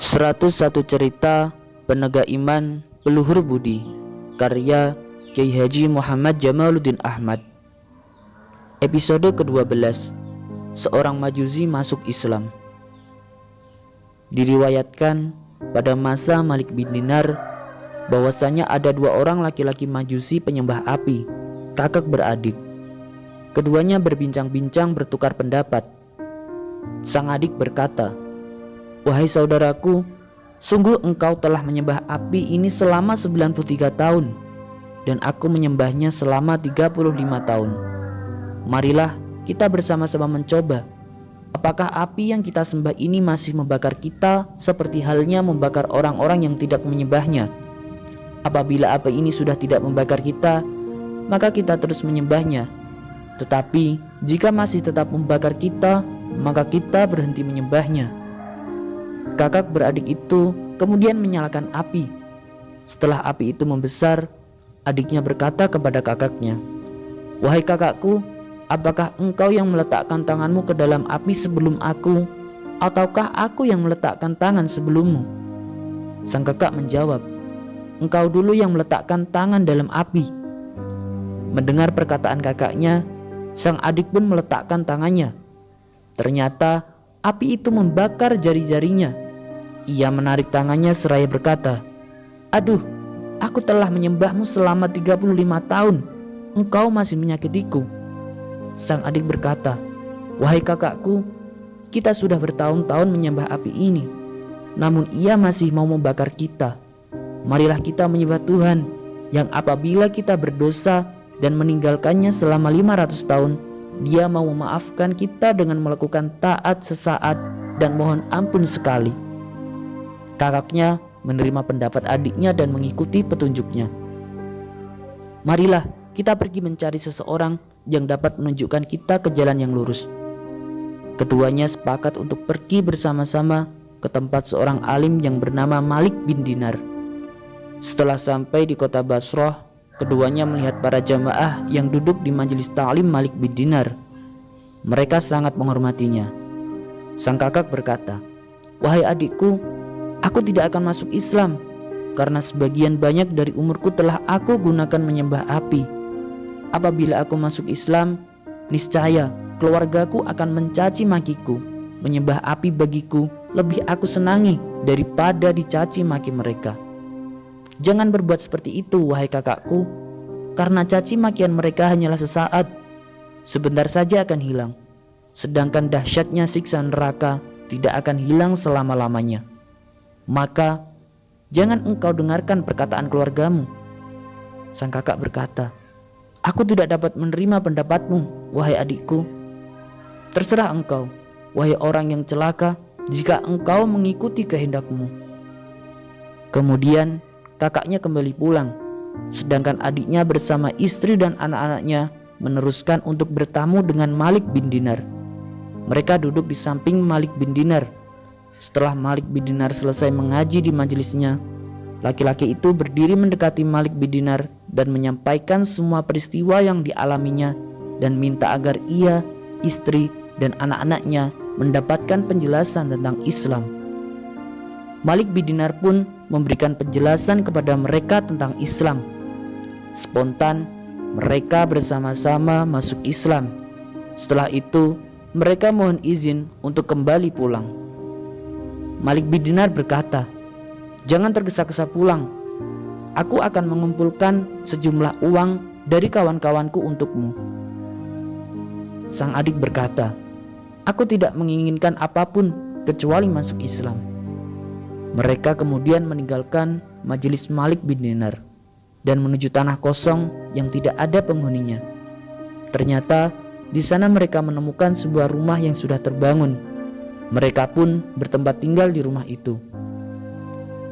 101 Cerita Penegak Iman Peluhur Budi, karya Kiai Haji Muhammad Jamaluddin Ahmad. Episode ke-12, Seorang Majusi Masuk Islam. Diriwayatkan pada masa Malik bin Dinar bahwasanya ada dua orang laki-laki Majusi penyembah api, kakak beradik. Keduanya berbincang-bincang bertukar pendapat. Sang adik berkata, "Wahai saudaraku, sungguh engkau telah menyembah api ini selama 93 tahun dan aku menyembahnya selama 35 tahun. Marilah kita bersama-sama mencoba. Apakah api yang kita sembah ini masih membakar kita seperti halnya membakar orang-orang yang tidak menyembahnya? Apabila api ini sudah tidak membakar kita, maka kita terus menyembahnya. Tetapi jika masih tetap membakar kita, maka kita berhenti menyembahnya." Kakak beradik itu kemudian menyalakan api. Setelah api itu membesar, adiknya berkata kepada kakaknya, "Wahai kakakku, apakah engkau yang meletakkan tanganmu ke dalam api sebelum aku, ataukah aku yang meletakkan tangan sebelummu?" Sang kakak menjawab, "Engkau dulu yang meletakkan tangan dalam api." Mendengar perkataan kakaknya, sang adik pun meletakkan tangannya. Ternyata api itu membakar jari-jarinya. Ia menarik tangannya seraya berkata, "Aduh, aku telah menyembahmu selama 35 tahun. Engkau masih menyakitiku." Sang adik berkata, "Wahai kakakku, kita sudah bertahun-tahun menyembah api ini, namun ia masih mau membakar kita. Marilah kita menyembah Tuhan yang apabila kita berdosa dan meninggalkannya selama 500 tahun, Dia mau memaafkan kita dengan melakukan taat sesaat dan mohon ampun sekali." Kakaknya menerima pendapat adiknya dan mengikuti petunjuknya. "Marilah kita pergi mencari seseorang yang dapat menunjukkan kita ke jalan yang lurus." Keduanya sepakat untuk pergi bersama-sama ke tempat seorang alim yang bernama Malik bin Dinar. Setelah sampai di kota Basrah, keduanya melihat para jamaah yang duduk di majelis ta'lim Malik bin Dinar. Mereka sangat menghormatinya. Sang kakak berkata, "Wahai adikku, aku tidak akan masuk Islam karena sebagian banyak dari umurku telah aku gunakan menyembah api. Apabila aku masuk Islam, niscaya keluargaku akan mencaci makiku. Menyembah api bagiku lebih aku senangi daripada dicaci maki mereka. Jangan berbuat seperti itu, wahai kakakku, karena caci makian mereka hanyalah sesaat, sebentar saja akan hilang. Sedangkan dahsyatnya siksa neraka tidak akan hilang selama-lamanya. Maka jangan engkau dengarkan perkataan keluargamu." Sang kakak berkata, "Aku tidak dapat menerima pendapatmu, wahai adikku. Terserah engkau, wahai orang yang celaka, jika engkau mengikuti kehendakmu." Kemudian kakaknya kembali pulang, sedangkan adiknya bersama istri dan anak-anaknya meneruskan untuk bertamu dengan Malik bin Dinar. Mereka duduk di samping Malik bin Dinar. Setelah Malik bin Dinar selesai mengaji di majelisnya, laki-laki itu berdiri mendekati Malik bin Dinar dan menyampaikan semua peristiwa yang dialaminya dan minta agar ia, istri, dan anak-anaknya mendapatkan penjelasan tentang Islam. Malik bin Dinar pun memberikan penjelasan kepada mereka tentang Islam. Spontan mereka bersama-sama masuk Islam. Setelah itu mereka mohon izin untuk kembali pulang. Malik bin Dinar berkata, "Jangan tergesa-gesa pulang. Aku akan mengumpulkan sejumlah uang dari kawan-kawanku untukmu." Sang adik berkata, "Aku tidak menginginkan apapun kecuali masuk Islam." Mereka kemudian meninggalkan majelis Malik bin Dinar dan menuju tanah kosong yang tidak ada penghuninya. Ternyata di sana mereka menemukan sebuah rumah yang sudah terbangun. Mereka pun bertempat tinggal di rumah itu.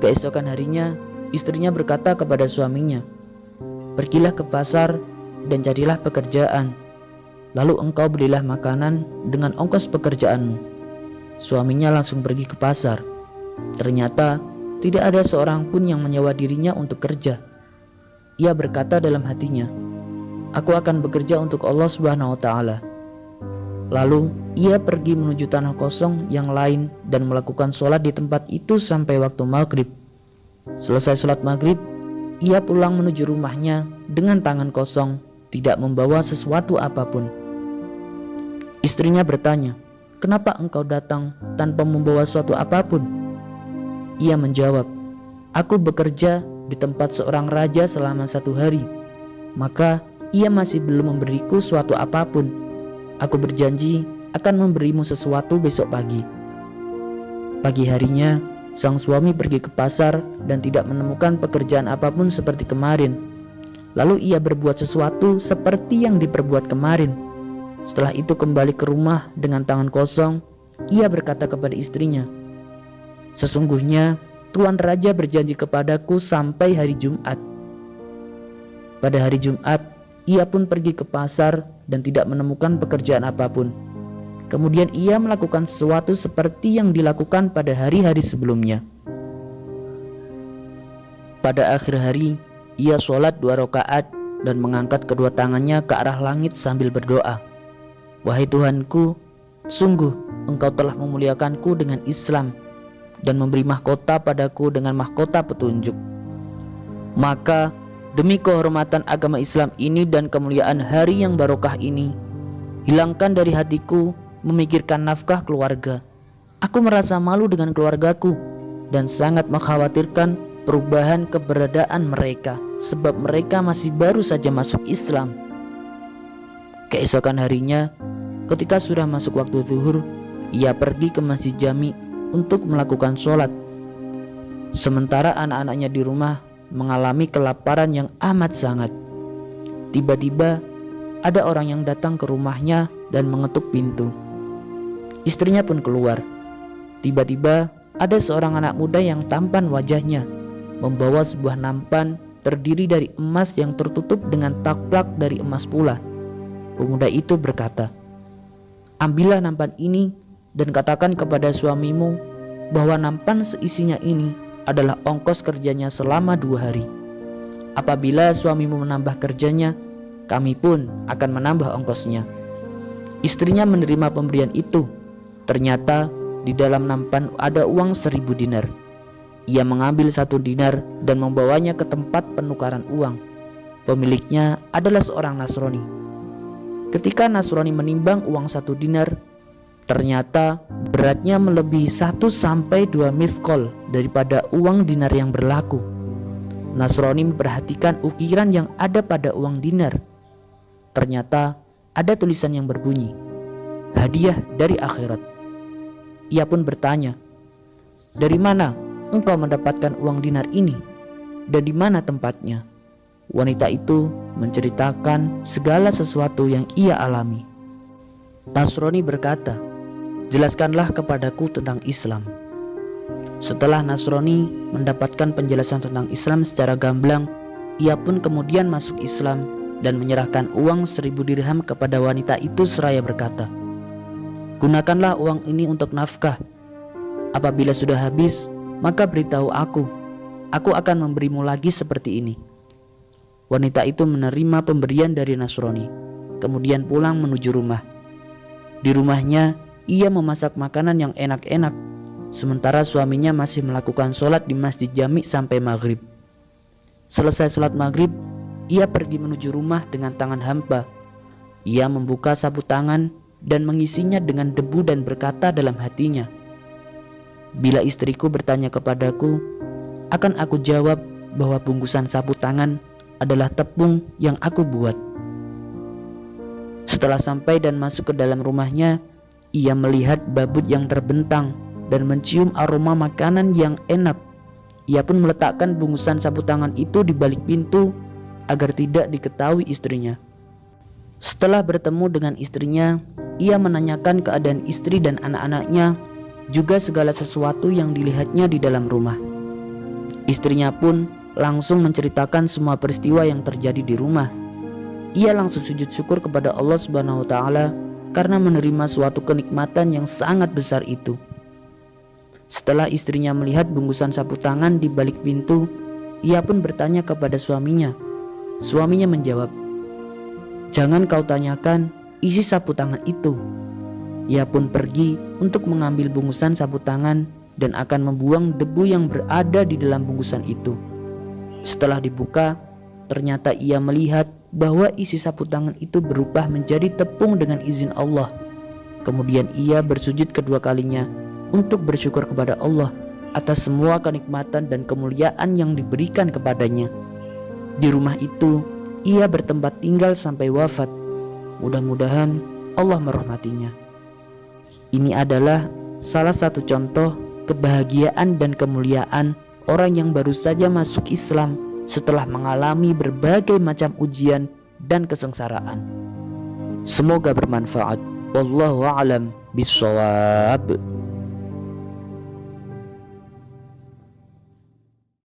Keesokan harinya, istrinya berkata kepada suaminya, "Pergilah ke pasar dan carilah pekerjaan. Lalu engkau belilah makanan dengan ongkos pekerjaanmu." Suaminya langsung pergi ke pasar. Ternyata tidak ada seorang pun yang menyewa dirinya untuk kerja. Ia berkata dalam hatinya, "Aku akan bekerja untuk Allah Subhanahu wa Ta'ala." Lalu ia pergi menuju tanah kosong yang lain dan melakukan sholat di tempat itu sampai waktu maghrib. Selesai sholat maghrib, ia pulang menuju rumahnya dengan tangan kosong, tidak membawa sesuatu apapun. Istrinya bertanya, "Kenapa engkau datang tanpa membawa sesuatu apapun?" Ia menjawab, "Aku bekerja di tempat seorang raja selama 1 hari, maka ia masih belum memberiku suatu apapun. Aku berjanji akan memberimu sesuatu besok pagi." Pagi harinya, sang suami pergi ke pasar dan tidak menemukan pekerjaan apapun seperti kemarin. Lalu ia berbuat sesuatu seperti yang diperbuat kemarin. Setelah itu kembali ke rumah dengan tangan kosong. Ia berkata kepada istrinya, "Sesungguhnya Tuan Raja berjanji kepadaku sampai hari Jumat." Pada hari Jumat, ia pun pergi ke pasar dan tidak menemukan pekerjaan apapun. Kemudian ia melakukan sesuatu seperti yang dilakukan pada hari-hari sebelumnya. Pada akhir hari, ia sholat 2 rakaat dan mengangkat kedua tangannya ke arah langit sambil berdoa, "Wahai Tuhanku, sungguh Engkau telah memuliakanku dengan Islam dan memberi mahkota padaku dengan mahkota petunjuk. Maka demi kehormatan agama Islam ini dan kemuliaan hari yang barokah ini, hilangkan dari hatiku memikirkan nafkah keluarga. Aku merasa malu dengan keluargaku dan sangat mengkhawatirkan perubahan keberadaan mereka, sebab mereka masih baru saja masuk Islam." Keesokan harinya, ketika sudah masuk waktu zuhur, ia pergi ke Masjid Jami untuk melakukan sholat. Sementara anak-anaknya di rumah mengalami kelaparan yang amat sangat. Tiba-tiba ada orang yang datang ke rumahnya dan mengetuk pintu. Istrinya pun keluar. Tiba-tiba ada seorang anak muda yang tampan wajahnya, membawa sebuah nampan terdiri dari emas yang tertutup dengan taklak dari emas pula. Pemuda itu berkata, "Ambillah nampan ini dan katakan kepada suamimu bahwa nampan seisinya ini adalah ongkos kerjanya selama 2 hari. Apabila suamimu menambah kerjanya, kami pun akan menambah ongkosnya." Istrinya menerima pemberian itu. Ternyata di dalam nampan ada uang 1000 dinar. Ia mengambil 1 dinar dan membawanya ke tempat penukaran uang. Pemiliknya adalah seorang Nasrani. Ketika Nasrani menimbang uang 1 dinar, ternyata beratnya melebihi 1-2 mithqal daripada uang dinar yang berlaku. Nasrani memperhatikan ukiran yang ada pada uang dinar. Ternyata ada tulisan yang berbunyi, "Hadiah dari akhirat." Ia pun bertanya, "Dari mana engkau mendapatkan uang dinar ini? Dan di mana tempatnya?" Wanita itu menceritakan segala sesuatu yang ia alami. Nasrani berkata, "Jelaskanlah kepadaku tentang Islam." Setelah Nasrani mendapatkan penjelasan tentang Islam secara gamblang, ia pun kemudian masuk Islam dan menyerahkan uang 1000 dirham kepada wanita itu seraya berkata, "Gunakanlah uang ini untuk nafkah. Apabila sudah habis, maka beritahu aku. Aku akan memberimu lagi seperti ini." Wanita itu menerima pemberian dari Nasrani, kemudian pulang menuju rumah. Di rumahnya, ia memasak makanan yang enak-enak, sementara suaminya masih melakukan sholat di Masjid Jami sampai maghrib. Selesai sholat maghrib, ia pergi menuju rumah dengan tangan hampa. Ia membuka sapu tangan dan mengisinya dengan debu dan berkata dalam hatinya, "Bila istriku bertanya kepadaku, akan aku jawab bahwa bungkusan sapu tangan adalah tepung yang aku buat." Setelah sampai dan masuk ke dalam rumahnya, ia melihat babut yang terbentang dan mencium aroma makanan yang enak. Ia pun meletakkan bungkusan sapu tangan itu di balik pintu agar tidak diketahui istrinya. Setelah bertemu dengan istrinya, ia menanyakan keadaan istri dan anak-anaknya, juga segala sesuatu yang dilihatnya di dalam rumah. Istrinya pun langsung menceritakan semua peristiwa yang terjadi di rumah. Ia langsung sujud syukur kepada Allah Subhanahu wa Ta'ala karena menerima suatu kenikmatan yang sangat besar itu. Setelah istrinya melihat bungkusan sapu tangan di balik pintu, ia pun bertanya kepada suaminya. Suaminya menjawab, "Jangan kau tanyakan isi sapu tangan itu. Ia pun pergi untuk mengambil bungkusan sapu tangan dan akan membuang debu yang berada di dalam bungkusan itu. Setelah dibuka, ternyata ia melihat bahwa isi sapu tangan itu berubah menjadi tepung dengan izin Allah. Kemudian ia bersujud kedua kalinya untuk bersyukur kepada Allah atas semua kenikmatan dan kemuliaan yang diberikan kepadanya. Di rumah itu, ia bertempat tinggal sampai wafat. Mudah-mudahan Allah merahmatinya. Ini adalah salah satu contoh kebahagiaan dan kemuliaan orang yang baru saja masuk Islam setelah mengalami berbagai macam ujian dan kesengsaraan. Semoga bermanfaat. Wallahu a'lam bishawab.